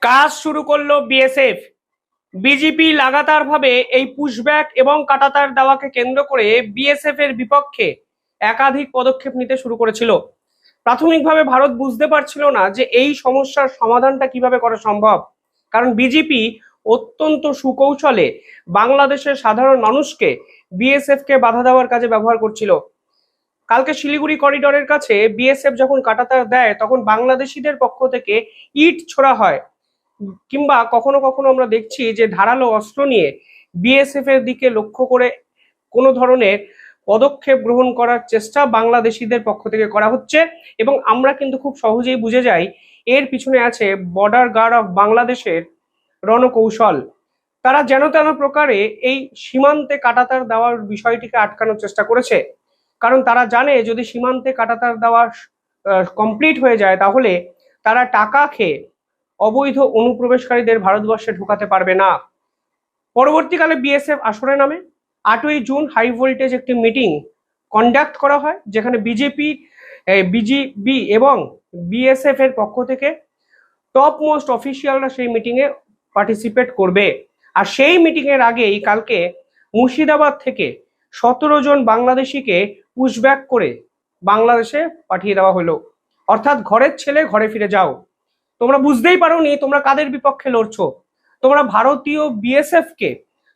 কাজ শুরু করলো বিএসএফ। বিজেপি লাগাতার ভাবে এই পুশব্যাক এবং কাঁটাতার দেওয়াকে কেন্দ্র করে বিএসএফ এর বিপক্ষে একাধিক পদক্ষেপ নিতে শুরু করেছিল। প্রাথমিকভাবে ভারত বুঝতে পারছিল না যে এই সমস্যার সমাধানটা কিভাবে করা সম্ভব, কারণ বিজেপি অত্যন্ত সুকৌশলে বাংলাদেশের সাধারণ মানুষকে বিএসএফ কে বাধা দেওয়ার কাজে ব্যবহার করছিল। কালকে শিলিগুড়ি করিডোরের কাছে বিএসএফ যখন কাঁটাতার দেয় তখন বাংলাদেশিদের পক্ষ থেকে ইট ছোড়া হয়, কিংবা কখনো কখনো আমরা দেখছি যে ধারালো অস্ত্র নিয়ে বিএসএফ এর দিকে লক্ষ্য করে কোনো ধরনের পদক্ষেপ গ্রহণ করার চেষ্টা বাংলাদেশিদের পক্ষ থেকে করা হচ্ছে। এবং আমরা কিন্তু খুব সহজেই বুঝে যাই এর পিছনে আছে বর্ডার গার্ড অফ বাংলাদেশের রণকৌশল। তারা যেন তেন প্রকারে এই সীমান্তে কাঁটাতার দেওয়ার বিষয়টিকে আটকানোর চেষ্টা করেছে, কারণ তারা জানে যদি সীমান্তে কাঁটাতার দেওয়া কমপ্লিট হয়ে যায় তাহলে তারা টাকা খেয়ে অবৈধ অনুপ্রবেশকারীদের ভারতবর্ষে ঢোকাতে পারবে না। পরবর্তীকালে বিএসএফ আসরে নামে। 8ই জুন হাই ভোল্টেজ একটি মিটিং কন্ডাক্ট করা হয়, যেখানে বিজিবি এবং বিএসএফ এর পক্ষ থেকে টপ মোস্ট অফিসিয়ালরা সেই মিটিং এ পার্টিসিপেট করবে। আর সেই মিটিং এর আগেই কালকে মুর্শিদাবাদ থেকে 17 জন বাংলাদেশিকে পুশব্যাক করে বাংলাদেশে পাঠিয়ে দেওয়া হলো। অর্থাৎ ঘরের ছেলে ঘরে ফিরে যাও। তোমরা বুঝতেই পারোনি তোমরা কাদের বিপক্ষে লড়ছো। তোমরা ভারতীয় বিএসএফ কে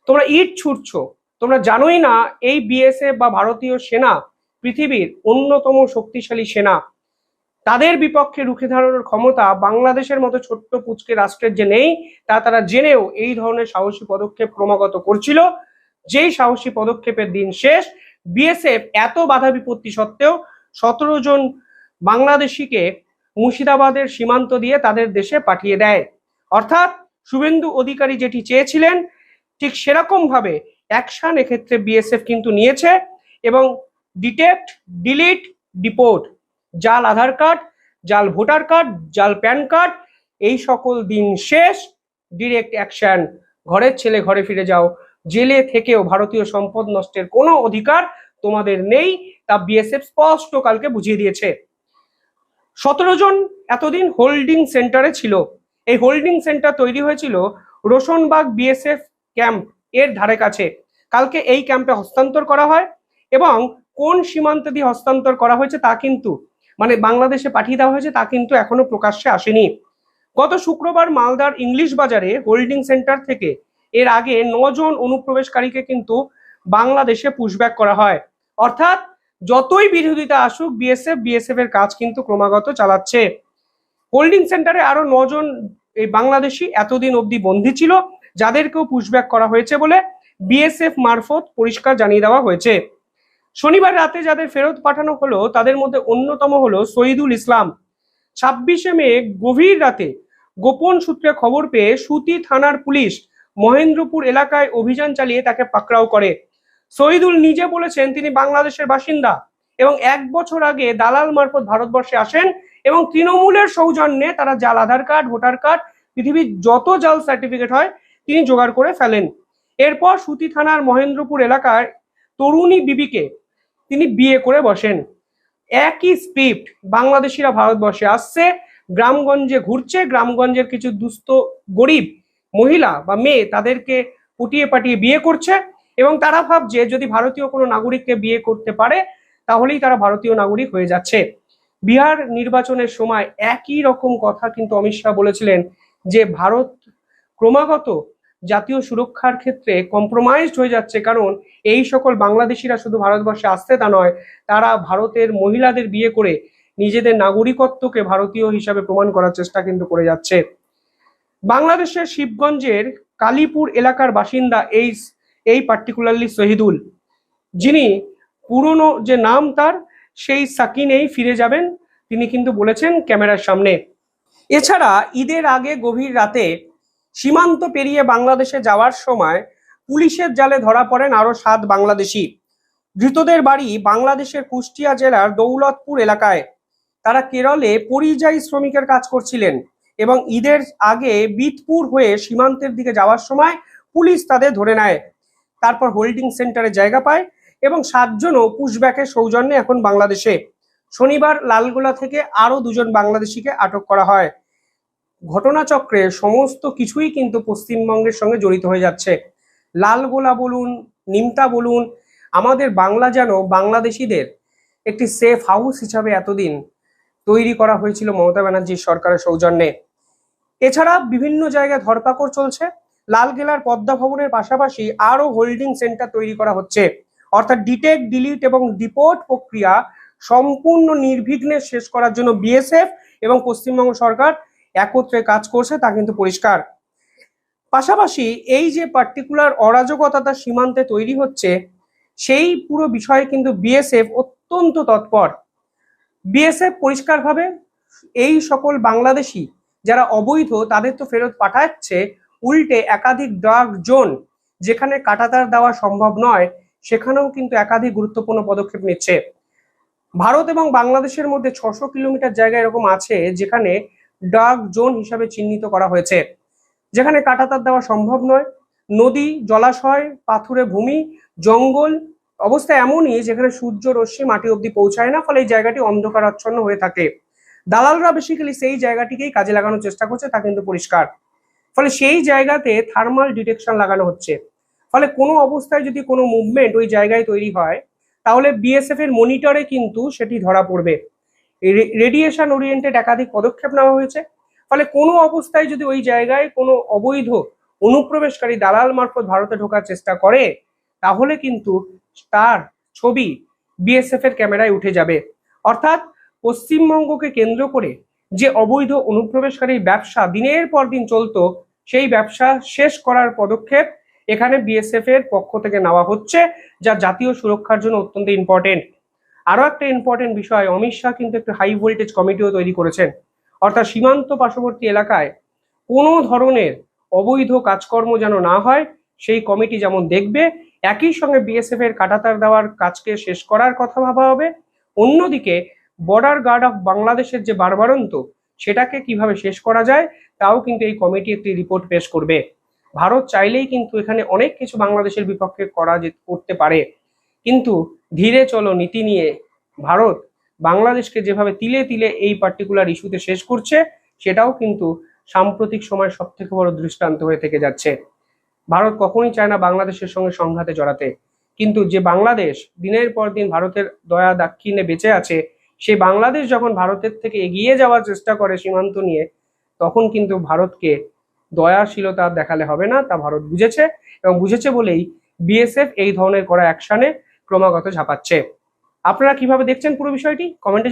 তোমরা ইট ছুটছো। তোমরা জানোই না এই বিএসএফ বা ভারতীয় সেনা পৃথিবীর অন্যতম শক্তিশালী সেনা। তাদের বিপক্ষে রুখে দাঁড়ানোর ক্ষমতা বাংলাদেশের মতো ছোট্ট পুচকে রাষ্ট্রের যে নেই তা তারা জেনেও এই ধরনের সাহসী পদক্ষেপ ক্রমাগত করছিল। যেই সাহসী পদক্ষেপের দিন শেষ, বিএসএফ এত বাধা বিপত্তি সত্ত্বেও 17 জন বাংলাদেশিকে মুর্শিদাবাদের সীমান্ত দিয়ে তাদের দেশে পাঠিয়ে দেয়। অর্থাৎ শুভেন্দু অধিকারী যেটি চেয়েছিলেন ঠিক সেরকম ভাবে অ্যাকশন এক্ষেত্রে বিএসএফ কিন্তু নিয়েছে। এবং ডিটেক্ট, ডিলিট, ডিপোর্ট, জাল আধার কার্ড, জাল ভোটার কার্ড, জাল প্যান কার্ড, এই সকল দিন শেষ। ডিরেক্ট অ্যাকশন, ঘরের ছেলে ঘরে ফিরে যাও। জেলে থেকেও ভারতীয় সম্পদ নষ্টের কোনো অধিকার তোমাদের নেই, তা বিএসএফ স্পষ্ট কালকে বুঝিয়ে দিয়েছে। 17 জন এতদিন হোল্ডিং সেন্টারে ছিল। এই হোল্ডিং সেন্টার তৈরি হয়েছিল রোশনবাগ বিএসএফ ক্যাম্প এর ধারে কাছে। কালকে এই ক্যাম্পে হস্তান্তর করা হয় এবং কোন সীমান্ত দিয়ে হস্তান্তর করা হয়েছে তা কিন্তু বাংলাদেশে পাঠিয়ে দেওয়া হয়েছে তা কিন্তু এখনো প্রকাশ্যে আসেনি। গত শুক্রবার মালদার ইংলিশ বাজারে হোল্ডিং সেন্টার থেকে এর আগে 9 জন অনুপ্রবেশকারীকে কিন্তু বাংলাদেশে পুশব্যাক করা হয়। অর্থাৎ যতই বিরোধিতা আসুক বিএসএফ এর কাজ কিন্তু ক্রমাগত চালাচ্ছে। হোল্ডিং সেন্টারে আরো 9 জন এই বাংলাদেশি এতদিন অবধি বন্দী ছিল, যাদেরকেও পুশব্যাক করা হয়েছে বলে বিএসএফ মারফত পরিষ্কার জানিয়ে দেওয়া হয়েছে। শনিবার রাতে যাদের ফেরত পাঠানো হলো তাদের মধ্যে অন্যতম হলো শহীদুল ইসলাম। 26শে মে গভীর রাতে গোপন সূত্রে খবর পেয়ে সুতি থানার পুলিশ মহেন্দ্রপুর এলাকায় অভিযান চালিয়ে তাকে পাকড়াও করে। শহীদুল নিজে বলেছেন তিনি বাংলাদেশের বাসিন্দা এবং 1 বছর আগে দালাল মারফত ভারতবর্ষে আসেন এবং তৃণমূলের সৌজন্যে তারা জাল আধার কার্ড, ভোটার কার্ড, পৃথিবীর যত জাল সার্টিফিকেট হয় তিনি জোগাড় করে ফেলেন। এরপর সুতি থানার মহেন্দ্রপুর এলাকায় তরুণী বিবিকে তিনি বিয়ে করে বসেন। একই স্ক্রিপ্ট, বাংলাদেশিরা ভারতবর্ষে আসছে, গ্রামগঞ্জে ঘুরছে, গ্রামগঞ্জের কিছু দুস্থ গরিব মহিলা বা মেয়ে তাদেরকে পটিয়ে পাটিয়ে বিয়ে করছে এবং তারা ভাবছে যদি ভারতীয় কোনো নাগরিককে বিয়ে করতে পারে তাহলেই তারা ভারতীয় নাগরিক হয়ে যাচ্ছে। বিহার নির্বাচনের সময় একই রকম কথা কিন্তু অমিত শাহ বলেছিলেন যে ভারত ক্রমাগত জাতীয় সুরক্ষার ক্ষেত্রে কম্প্রোমাইজড হয়ে যাচ্ছে, কারণ এই সকল বাংলাদেশিরা শুধু ভারতবর্ষে আসতে তা নয়, তারা ভারতের মহিলাদের বিয়ে করে নিজেদের নাগরিকত্বকে ভারতীয় হিসাবে প্রমাণ করার চেষ্টা কিন্তু করে যাচ্ছে। বাংলাদেশের শিবগঞ্জের কালীপুর এলাকার বাসিন্দা এই পার্টিকুলারলি শহীদুল, যিনি পুরনো যে নাম তার সেই সাকিনেই ফিরে যাবেন তিনি কিন্তু বলেছেন ক্যামেরার সামনে। এছাড়া ঈদের আগে গভীর রাতে সীমান্ত পেরিয়ে বাংলাদেশে যাওয়ার সময় পুলিশের জালে ধরা পড়েন আরো 7 বাংলাদেশি। ধৃতদের বাড়ি বাংলাদেশের কুষ্টিয়া জেলার দৌলতপুর এলাকায়। তারা কেরলে পরিযায়ী শ্রমিকের কাজ করছিলেন এবং ঈদের আগে বিতপুর হয়ে সীমান্তের দিকে যাওয়ার সময় পুলিশ তাদের ধরে নেয়। তারপর হোল্ডিং সেন্টারে জায়গা পায় এবং 7 জনও পুশব্যাকের সৌজন্যে এখন বাংলাদেশে। শনিবার লালগোলা থেকে আরো 2 জন বাংলাদেশিকে আটক করা হয়। ঘটনাচক্রে সমস্ত কিছুই কিন্তু পশ্চিমবঙ্গের সঙ্গে জড়িত হয়ে যাচ্ছে। লালগোলা বলুন, নিমতা বলুন, আমাদের বাংলা যেন বাংলাদেশিদের একটি সেফ হাউস হিসাবে এতদিন তৈরি করা হয়েছিল মমতা ব্যানার্জির সরকারের সৌজন্যে। এছাড়া বিভিন্ন জায়গায় ধরপাকড় চলছে। লালকেল্লার পদ্মা ভবনের পাশাপাশি আরো হোল্ডিং সেন্টার তৈরি করা হচ্ছে। অর্থাৎ ডিটেক্ট, ডিলিট এবং ডিপোর্ট প্রক্রিয়া সম্পূর্ণ নির্বিঘ্নে শেষ করার জন্য বিএসএফ এবং পশ্চিমবঙ্গ সরকার একত্রে কাজ করছে, তা কিন্তু পরিষ্কার। পাশাপাশি এই যে পার্টিকুলার অরাজকতা সীমান্তে তৈরি হচ্ছে, সেই পুরো বিষয়ে কিন্তু বিএসএফ অত্যন্ত তৎপর। বিএসএফ পরিষ্কারভাবে এই সকল বাংলাদেশি যারা অবৈধ তাদের তো ফেরত পাঠাচ্ছে, উল্টে একাধিক ড্রাগ জোন যেখানে কাঁটাতার দেওয়া সম্ভব নয় সেখানেও কিন্তু একাধিক গুরুত্বপূর্ণ পদক্ষেপ নিচ্ছে। ভারত এবং বাংলাদেশের মধ্যে 600 কিলোমিটার জায়গা এরকম আছে যেখানে ড্রাগ জোন হিসাবে চিহ্নিত করা হয়েছে, যেখানে কাঁটাতার দেওয়া সম্ভব নয়। নদী, জলাশয়, পাথুরে ভূমি, জঙ্গল, অবস্থা এমনই যেখানে সূর্য রশ্মি মাটি অবধি পৌঁছায় না, ফলে এই জায়গাটি অন্ধকারাচ্ছন্ন হয়ে থাকে। দালালরা বেসিক্যালি সেই জায়গাটিকেই কাজে লাগানোর চেষ্টা করছে, তা কিন্তু পরিষ্কার। ফলে সেই জায়গাতে থার্মাল ডিটেকশন লাগানো হচ্ছে। ফলে কোনো অবস্থায় যদি কোনো মুভমেন্ট ওই জায়গায় তৈরি হয় তাহলে বিএসএফ এর মনিটরে কিন্তু সেটি ধরা পড়বে। রেডিয়েশন ওরিয়েন্টেড একাধিক পদক্ষেপ নেওয়া হয়েছে। ফলে কোনো অবস্থায় যদি ওই জায়গায় কোনো অবৈধ অনুপ্রবেশকারী দালাল মারফত ভারতে ঢোকার চেষ্টা করে তাহলে কিন্তু তার ছবি বিএসএফ এর ক্যামেরায় উঠে যাবে। অর্থাৎ পশ্চিমবঙ্গকে কেন্দ্র করে যে অবৈধ অনুপ্রবেশকারী ব্যবসা দিনের পর দিন চলতো, সেই ব্যবসা শেষ করার পদক্ষেপ এখানে বিএসএফ এর পক্ষ থেকে নেওয়া হচ্ছে, যা জাতীয় সুরক্ষার জন্য অত্যন্ত ইম্পর্টেন্ট। আরো একটা ইম্পর্টেন্ট বিষয়, অমিত শাহ কিন্তু একটা হাই ভোল্টেজ কমিটিও তৈরি করেছেন। অর্থাৎ সীমান্ত পার্শ্ববর্তী এলাকায় কোনো ধরনের অবৈধ কাজকর্ম যেন না হয় সেই কমিটি যেমন দেখবে, একই সঙ্গে বিএসএফ এর কাঁটাতার দেওয়ার কাজকে শেষ করার কথা ভাবা হবে। অন্যদিকে বর্ডার গার্ড অফ বাংলাদেশের যে বারবারন্ত, সেটাকে কিভাবে শেষ করা যায় তাও কিন্তু এই কমিটি একটি রিপোর্ট পেশ করবে। ভারত চাইলেই কিন্তু এখানে অনেক কিছু বাংলাদেশের বিপক্ষে করতে পারে, কিন্তু ধীরে চলো নীতি নিয়ে ভারত বাংলাদেশকে যেভাবে তিলে তিলে এই পার্টিকুলার ইস্যুতে শেষ করছে, সেটাও কিন্তু সাম্প্রতিক সময় সব থেকে বড় দৃষ্টান্ত হয়ে থেকে যাচ্ছে। ভারত কখনোই চায় না বাংলাদেশের সঙ্গে সংঘাতে জড়াতে, কিন্তু যে বাংলাদেশ দিনের পর দিন ভারতের দয়া দাক্ষিণ্যে বেঁচে আছে, সেই বাংলাদেশ যখন ভারতের থেকে এগিয়ে যাওয়ার চেষ্টা করে সীমান্ত নিয়ে, তখন কিন্তু ভারতকে দয়াশীলতা দেখালে হবে না, তা ভারত বুঝেছে। এবং বুঝেছে বলেই বিএসএফ এই ধরনের করা অ্যাকশনে ক্রমাগত ঝাঁপাচ্ছে। আপনারা কিভাবে দেখছেন পুরো বিষয়টি কমেন্টে